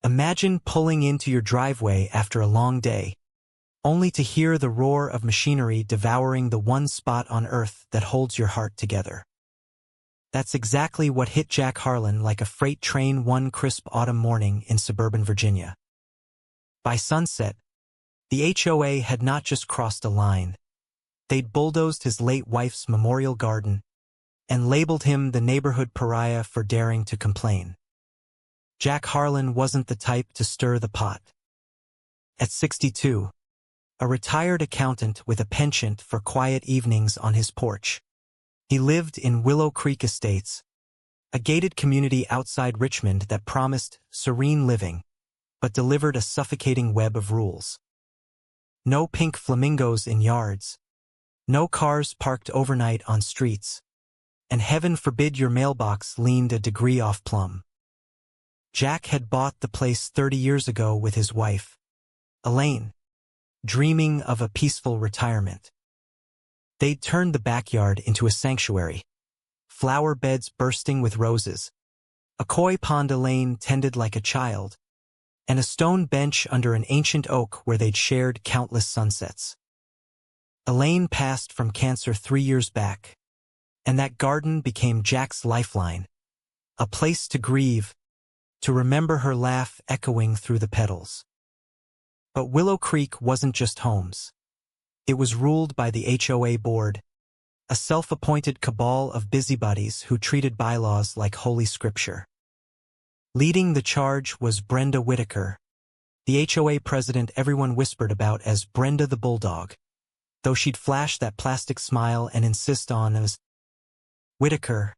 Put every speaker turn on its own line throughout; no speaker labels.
Imagine pulling into your driveway after a long day, only to hear the roar of machinery devouring the one spot on Earth that holds your heart together. That's exactly what hit Jack Harlan like a freight train one crisp autumn morning in suburban Virginia. By sunset, the HOA had not just crossed a line. They'd bulldozed his late wife's memorial garden and labeled him the neighborhood pariah for daring to complain. Jack Harlan wasn't the type to stir the pot. At 62, a retired accountant with a penchant for quiet evenings on his porch, he lived in Willow Creek Estates, a gated community outside Richmond that promised serene living, but delivered a suffocating web of rules. No pink flamingos in yards, no cars parked overnight on streets, and heaven forbid your mailbox leaned a degree off plumb. Jack had bought the place 30 years ago with his wife, Elaine, dreaming of a peaceful retirement. They'd turned the backyard into a sanctuary, flower beds bursting with roses, a koi pond Elaine tended like a child, and a stone bench under an ancient oak where they'd shared countless sunsets. Elaine passed from cancer 3 years back, and that garden became Jack's lifeline, a place to grieve, to remember her laugh echoing through the petals. But Willow Creek wasn't just homes. It was ruled by the HOA board, a self-appointed cabal of busybodies who treated bylaws like holy scripture. Leading the charge was Brenda Whitaker, the HOA president everyone whispered about as Brenda the Bulldog, though she'd flash that plastic smile and insist on as Whitaker,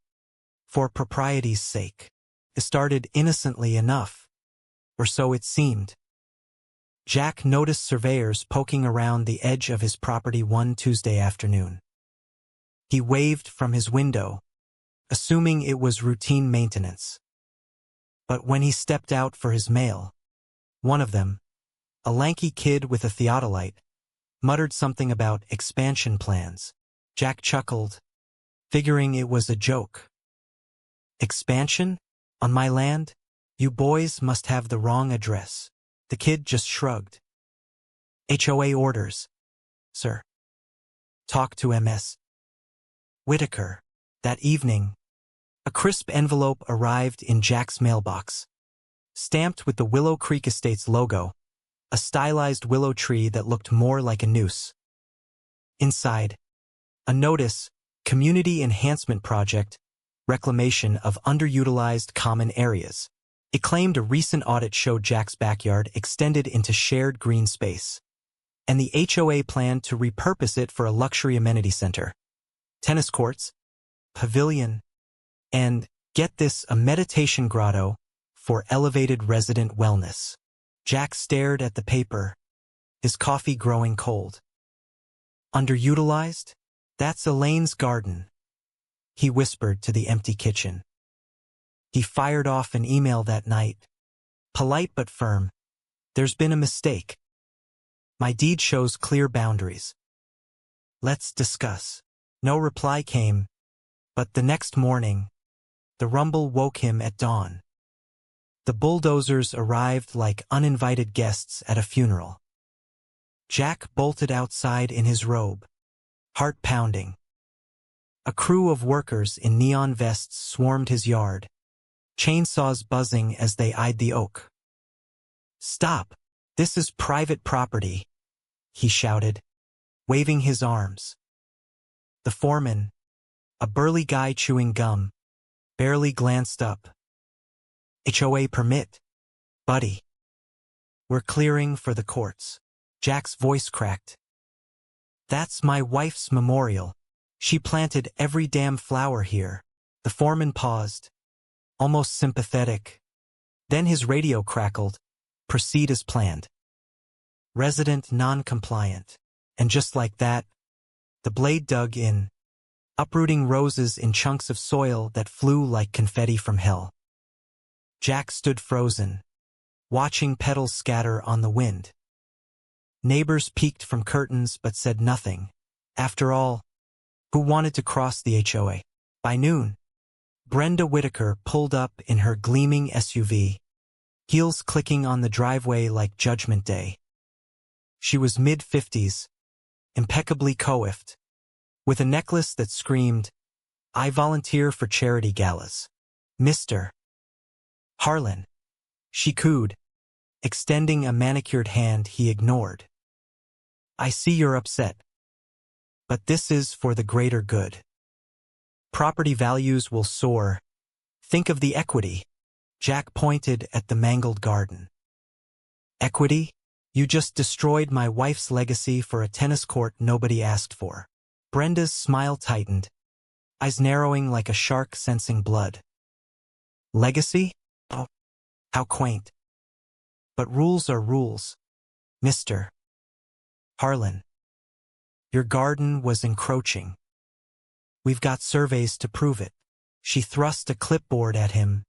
for propriety's sake. It started innocently enough, or so it seemed. Jack noticed surveyors poking around the edge of his property one Tuesday afternoon. He waved from his window, assuming it was routine maintenance. But when he stepped out for his mail, one of them, a lanky kid with a theodolite, muttered something about expansion plans. Jack chuckled, figuring it was a joke. Expansion? On my land? You boys must have the wrong address. The kid just shrugged. HOA orders, sir. Talk to MS. Whitaker. That evening, a crisp envelope arrived in Jack's mailbox, stamped with the Willow Creek Estates logo, a stylized willow tree that looked more like a noose. Inside, a notice, Community Enhancement Project, reclamation of underutilized common areas. It claimed a recent audit showed Jack's backyard extended into shared green space, and the HOA planned to repurpose it for a luxury amenity center. Tennis courts, pavilion, and, get this, a meditation grotto for elevated resident wellness. Jack stared at the paper, his coffee growing cold. Underutilized? That's Elaine's garden, he whispered to the empty kitchen. He fired off an email that night, polite but firm. There's been a mistake. My deed shows clear boundaries. Let's discuss. No reply came, but the next morning, the rumble woke him at dawn. The bulldozers arrived like uninvited guests at a funeral. Jack bolted outside in his robe, heart pounding. A crew of workers in neon vests swarmed his yard, chainsaws buzzing as they eyed the oak. Stop! This is private property, he shouted, waving his arms. The foreman, a burly guy chewing gum, barely glanced up. HOA permit, buddy. We're clearing for the courts. Jack's voice cracked. That's my wife's memorial. She planted every damn flower here. The foreman paused, almost sympathetic. Then his radio crackled. Proceed as planned. Resident non-compliant. And just like that, the blade dug in, uprooting roses in chunks of soil that flew like confetti from hell. Jack stood frozen, watching petals scatter on the wind. Neighbors peeked from curtains but said nothing. After all, who wanted to cross the HOA? By noon, Brenda Whitaker pulled up in her gleaming SUV, heels clicking on the driveway like Judgment Day. She was mid-50s, impeccably coiffed, with a necklace that screamed, "I volunteer for charity galas." "Mr. Harlan," she cooed, extending a manicured hand he ignored. "I see you're upset. But this is for the greater good. Property values will soar. Think of the equity." Jack pointed at the mangled garden. "Equity? You just destroyed my wife's legacy for a tennis court nobody asked for." Brenda's smile tightened, eyes narrowing like a shark sensing blood. "Legacy? Oh, how quaint. But rules are rules, Mr. Harlan. Your garden was encroaching. We've got surveys to prove it." She thrust a clipboard at him,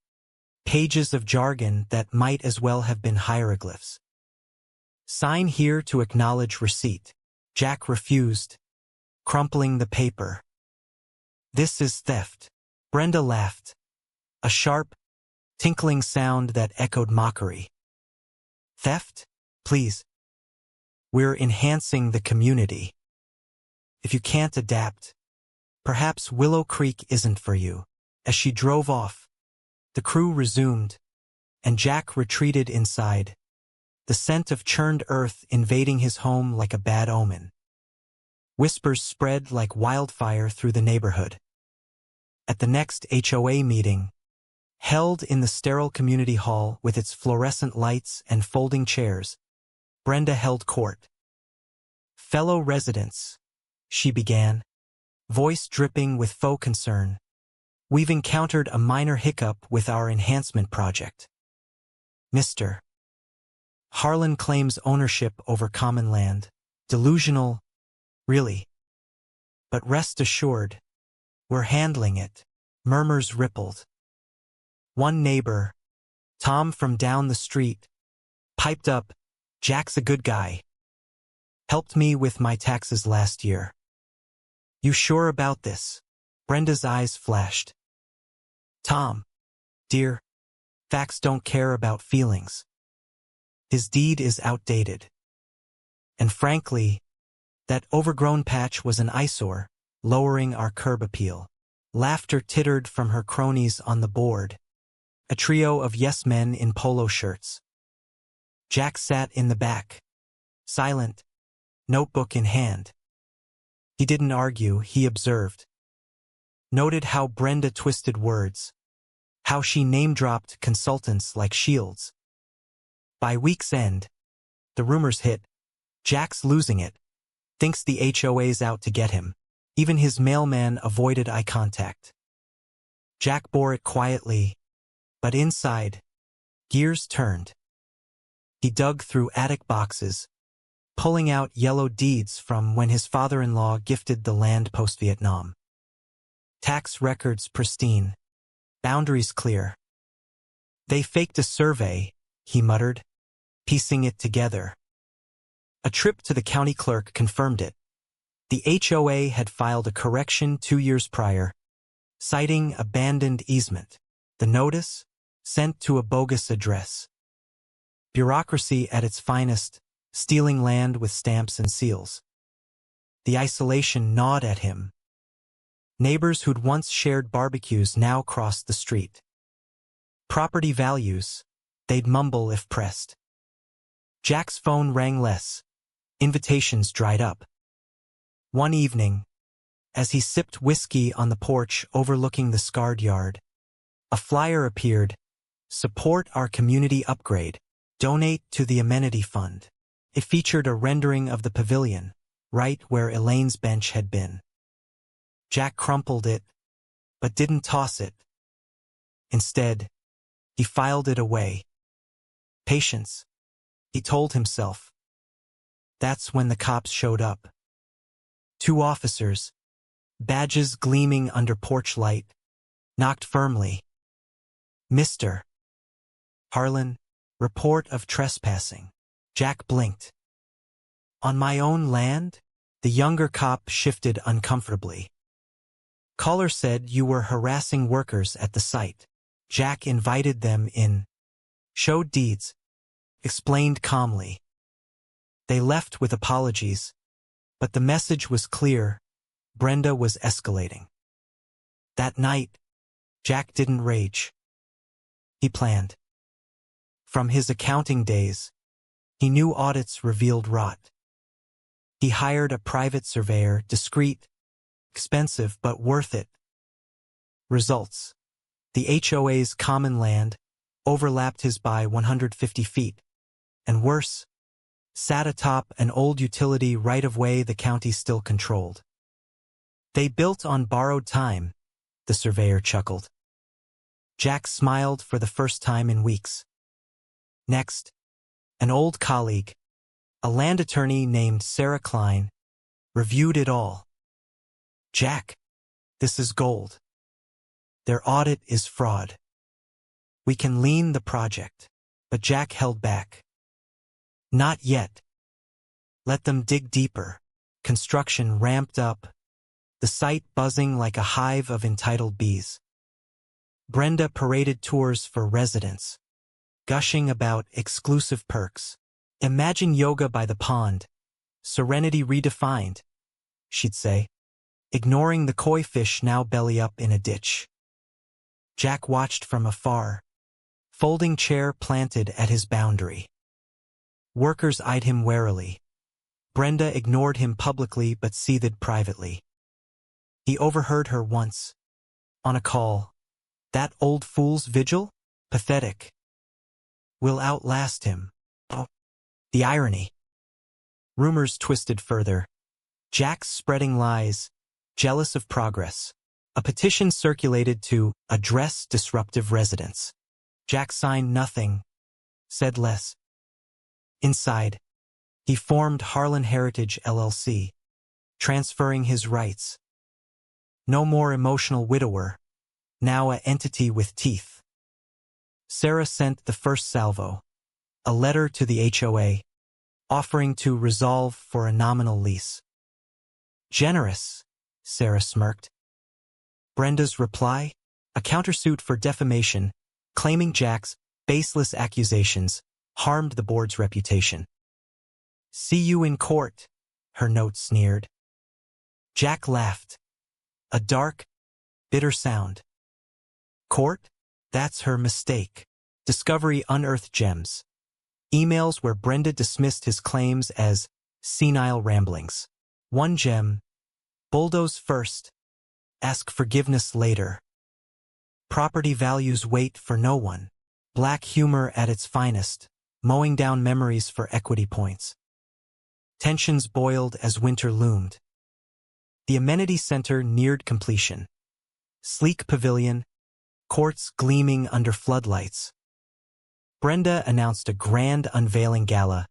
pages of jargon that might as well have been hieroglyphs. "Sign here to acknowledge receipt." Jack refused, crumpling the paper. "This is theft." Brenda laughed, a sharp, tinkling sound that echoed mockery. "Theft? Please. We're enhancing the community. If you can't adapt, perhaps Willow Creek isn't for you." As she drove off, the crew resumed, and Jack retreated inside, the scent of churned earth invading his home like a bad omen. Whispers spread like wildfire through the neighborhood. At the next HOA meeting, held in the sterile community hall with its fluorescent lights and folding chairs, Brenda held court. "Fellow residents," she began, voice dripping with faux concern, "we've encountered a minor hiccup with our enhancement project. Mr. Harlan claims ownership over common land. Delusional, really. But rest assured, we're handling it." Murmurs rippled. One neighbor, Tom from down the street, piped up, "Jack's a good guy. Helped me with my taxes last year." "You sure about this?" Brenda's eyes flashed. "Tom, dear, facts don't care about feelings. His deed is outdated. And frankly, that overgrown patch was an eyesore, lowering our curb appeal." Laughter tittered from her cronies on the board, a trio of yes-men in polo shirts. Jack sat in the back, silent, notebook in hand. He didn't argue, he observed. Noted how Brenda twisted words, how she name-dropped consultants like Shields. By week's end, the rumors hit. Jack's losing it, thinks the HOA's out to get him. Even his mailman avoided eye contact. Jack bore it quietly, but inside, gears turned. He dug through attic boxes, pulling out yellow deeds from when his father-in-law gifted the land post-Vietnam. Tax records pristine, boundaries clear. "They faked a survey," he muttered, piecing it together. A trip to the county clerk confirmed it. The HOA had filed a correction 2 years prior, citing abandoned easement. The notice, sent to a bogus address. Bureaucracy at its finest, stealing land with stamps and seals. The isolation gnawed at him. Neighbors who'd once shared barbecues now crossed the street. Property values, they'd mumble if pressed. Jack's phone rang less. Invitations dried up. One evening, as he sipped whiskey on the porch overlooking the scarred yard, a flyer appeared, "Support our community upgrade. Donate to the amenity fund." It featured a rendering of the pavilion, right where Elaine's bench had been. Jack crumpled it, but didn't toss it. Instead, he filed it away. Patience, he told himself. That's when the cops showed up. 2 officers, badges gleaming under porch light, knocked firmly. "Mr. Harlan, report of trespassing." Jack blinked. "On my own land?" The younger cop shifted uncomfortably. "Caller said you were harassing workers at the site. Jack invited them in." showed deeds, explained calmly. They left with apologies, but the message was clear: Brenda was escalating. That night, Jack didn't rage. He planned. From his accounting days, he knew audits revealed rot. He hired a private surveyor, discreet, expensive but worth it. Results: the HOA's common land overlapped his by 150 feet, and worse, sat atop an old utility right-of-way the county still controlled. They built on borrowed time, the surveyor chuckled. Jack smiled for the first time in weeks. Next, an old colleague, a land attorney named Sarah Klein, reviewed it all. Jack, this is gold. Their audit is fraud. We can lean the project. But Jack held back. Not yet. Let them dig deeper. Construction ramped up, the site buzzing like a hive of entitled bees. Brenda paraded tours for residents, gushing about exclusive perks. Imagine yoga by the pond, serenity redefined, she'd say, ignoring the koi fish now belly up in a ditch. Jack watched from afar, folding chair planted at his boundary. Workers eyed him warily. Brenda ignored him publicly but seethed privately. He overheard her once, on a call. That old fool's vigil? Pathetic. We'll outlast him. Oh, the irony. Rumors twisted further. Jack's spreading lies, jealous of progress. A petition circulated to address disruptive residents. Jack signed nothing, said less. Inside, he formed Harlan Heritage LLC, transferring his rights. No more emotional widower, now an entity with teeth. Sarah sent the first salvo, a letter to the HOA, offering to resolve for a nominal lease. Generous, Sarah smirked. Brenda's reply? A countersuit for defamation, claiming Jack's baseless accusations harmed the board's reputation. See you in court, her note sneered. Jack laughed. A dark, bitter sound. Court? That's her mistake. Discovery unearthed gems. Emails where Brenda dismissed his claims as senile ramblings. One gem. Bulldoze first. Ask forgiveness later. Property values wait for no one. Black humor at its finest, mowing down memories for equity points. Tensions boiled as winter loomed. The amenity center neared completion. Sleek pavilion, courts gleaming under floodlights. Brenda announced a grand unveiling gala.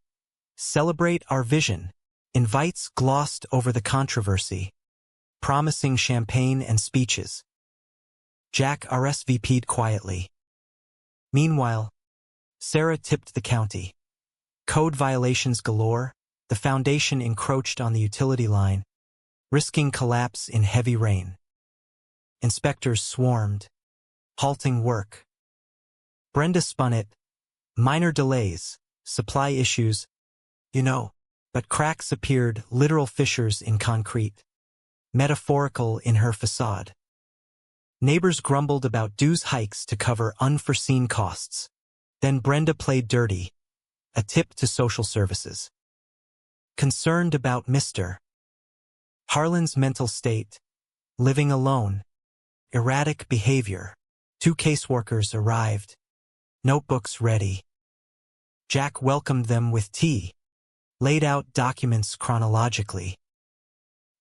Celebrate our vision. Invites glossed over the controversy, promising champagne and speeches. Jack RSVP'd quietly. Meanwhile, Sarah tipped the county. Code violations galore, the foundation encroached on the utility line, risking collapse in heavy rain. Inspectors swarmed, halting work. Brenda spun it. Minor delays, supply issues, but cracks appeared, literal fissures in concrete, metaphorical in her facade. Neighbors grumbled about dues hikes to cover unforeseen costs. Then Brenda played dirty, a tip to social services. Concerned about Mr. Harlan's mental state, living alone, erratic behavior. 2 caseworkers arrived, notebooks ready. Jack welcomed them with tea, laid out documents chronologically.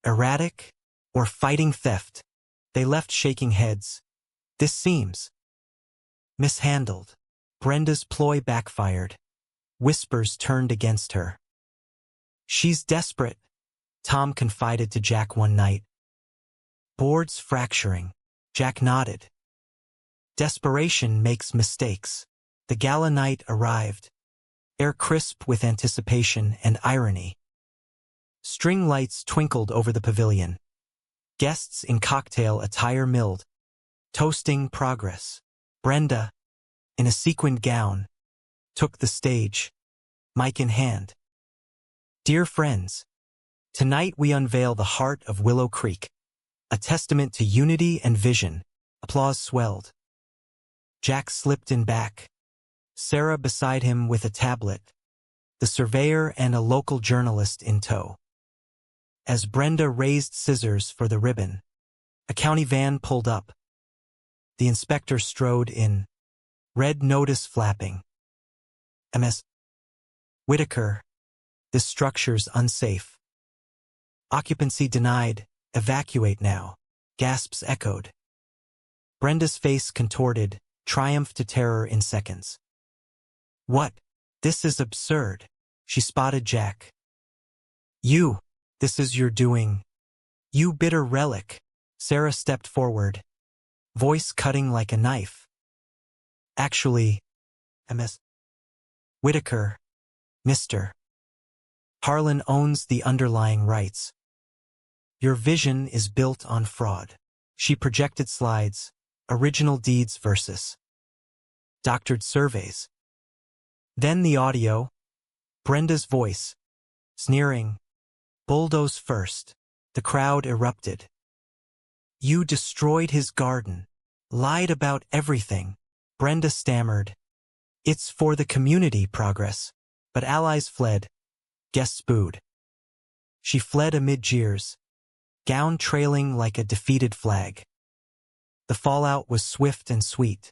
Erratic or fighting theft? They left shaking heads. This seems mishandled. Brenda's ploy backfired. Whispers turned against her. She's desperate, Tom confided to Jack one night. Board's fracturing. Jack nodded. Desperation makes mistakes. The gala night arrived, air crisp with anticipation and irony. String lights twinkled over the pavilion. Guests in cocktail attire milled, toasting progress. Brenda, in a sequined gown, took the stage, mic in hand. Dear friends, tonight we unveil the heart of Willow Creek, a testament to unity and vision. Applause swelled. Jack slipped in back, Sarah beside him with a tablet, the surveyor and a local journalist in tow. As Brenda raised scissors for the ribbon, a county van pulled up. The inspector strode in, red notice flapping. Ms. Whitaker, this structure's unsafe. Occupancy denied, evacuate now, gasps echoed. Brenda's face contorted, triumph to terror in seconds. What? This is absurd, she spotted Jack. This is your doing. You bitter relic. Sarah stepped forward, voice cutting like a knife. Actually, Ms. Whitaker, Mr. Harlan owns the underlying rights. Your vision is built on fraud. She projected slides, original deeds versus doctored surveys. Then the audio, Brenda's voice, sneering, bulldoze first. The crowd erupted. You destroyed his garden, lied about everything. Brenda stammered. It's for the community progress. But allies fled. Guests booed. She fled amid jeers, gown trailing like a defeated flag. The fallout was swift and sweet.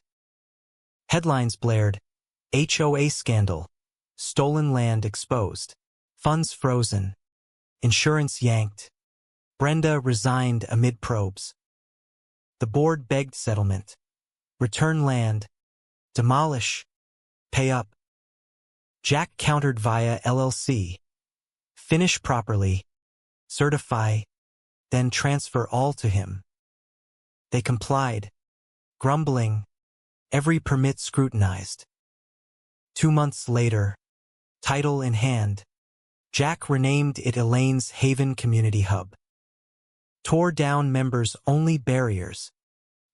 Headlines blared, HOA scandal, stolen land exposed, funds frozen, insurance yanked. Brenda resigned amid probes. The board begged settlement. Return land. Demolish. Pay up. Jack countered via LLC. Finish properly. Certify. Then transfer all to him. They complied, grumbling, every permit scrutinized. 2 months later, title in hand, Jack renamed it Elaine's Haven Community Hub. Tore down members-only barriers,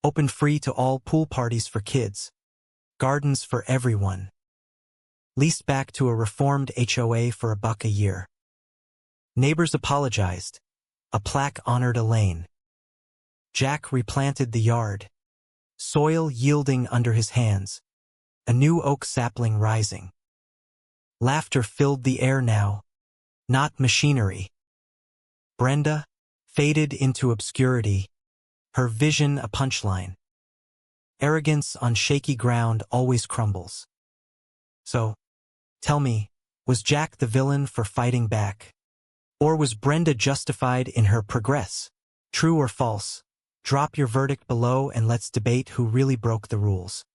opened free to all pool parties for kids, gardens for everyone. Leased back to a reformed HOA for $1 a year. Neighbors apologized. A plaque honored Elaine. Jack replanted the yard, soil yielding under his hands, a new oak sapling rising. Laughter filled the air now, not machinery. Brenda faded into obscurity, her vision a punchline. Arrogance on shaky ground always crumbles. So, tell me, was Jack the villain for fighting back? Or was Brenda justified in her progress? True or false? Drop your verdict below and let's debate who really broke the rules.